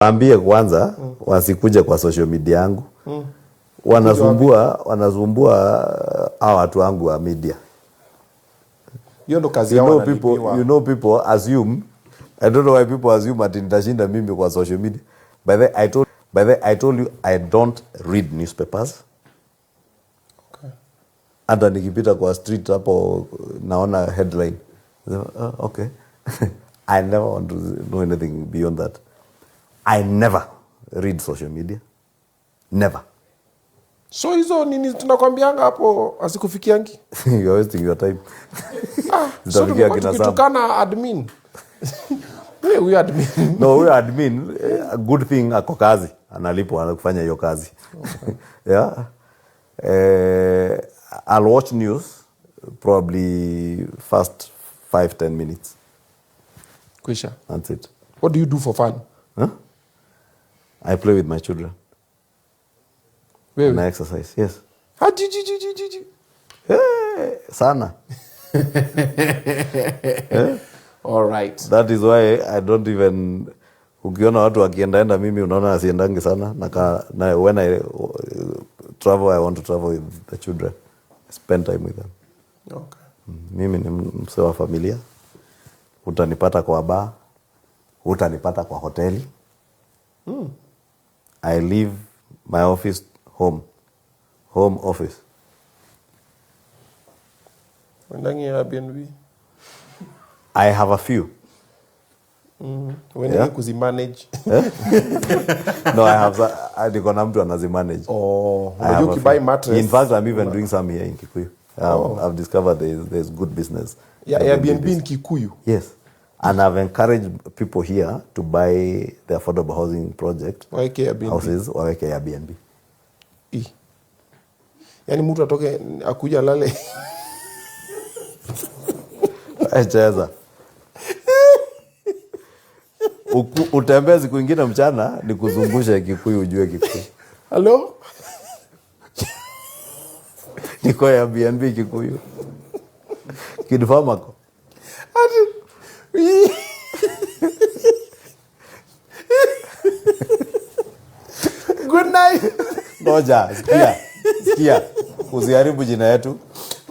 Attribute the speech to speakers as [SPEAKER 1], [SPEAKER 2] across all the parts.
[SPEAKER 1] Ambie kwanza wasikuje kwa social media yangu. Wanasumbua hao watu wangu wa media.
[SPEAKER 2] Hiyo ndo kazi yao wanalipiwa.
[SPEAKER 1] You know people assume, I don't know why people assume ati nitashinda mimi kwa social media. By the way, I told you I don't read newspapers.
[SPEAKER 2] Okay.
[SPEAKER 1] Hata nikipita kwa street hapo naona headline. Okay. I never want to know anything beyond that. I never read social media. Never.
[SPEAKER 2] So hizo nini tunakwambianga hapo asikufikiangi?
[SPEAKER 1] You're wasting your time.
[SPEAKER 2] So tukitukana admin. We admin.
[SPEAKER 1] No, we admin. A good thing ako kazi. Analipwa anakufanya hiyo kazi. Okay. Yeah. I'll watch news probably first 5-10 minutes.
[SPEAKER 2] Kwisha.
[SPEAKER 1] That's it.
[SPEAKER 2] What do you do for fun?
[SPEAKER 1] Huh? I play with my children.
[SPEAKER 2] Where?
[SPEAKER 1] And I exercise, yes. Hey, sana.
[SPEAKER 2] All right.
[SPEAKER 1] That is why I don't even... Ukiona watu wakiendaenda mimi unaona asiendangi sana. Na when I travel, I want to travel with the children. I spend time with them.
[SPEAKER 2] Okay.
[SPEAKER 1] Mimi ni msee wa familia. Utanipata kwa bar. Utanipata kwa hoteli. I leave my office home office.
[SPEAKER 2] Wendangi ya Airbnb?
[SPEAKER 1] I have a few.
[SPEAKER 2] When you kuzimanage?
[SPEAKER 1] No, I niko na mtu anazimanage.
[SPEAKER 2] Oh, you can buy mattress.
[SPEAKER 1] In fact, I'm even doing some here in Kikuyu. I've discovered there's good business.
[SPEAKER 2] Yeah, Airbnb in Kikuyu?
[SPEAKER 1] Yes. And I've encouraged people here to buy the affordable housing project.
[SPEAKER 2] Waweke Airbnb.
[SPEAKER 1] Houses, waweke Airbnb.
[SPEAKER 2] Yani mtu atoke akuja lale.
[SPEAKER 1] Cheza. Utembee siku ingine mchana ni kuzungusha Kikuyu ujue Kikuyu.
[SPEAKER 2] Hello?
[SPEAKER 1] Niko Airbnb Kikuyu. Kidfamako.
[SPEAKER 2] Good night.
[SPEAKER 1] Ngoja, sikia. Usiharibu jina yetu.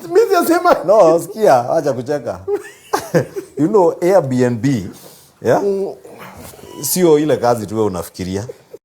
[SPEAKER 2] Mimi siyasema.
[SPEAKER 1] No, sikia, acha kucheka. You know Airbnb, yeah? Sio ile kazi tu wewe unafikiria.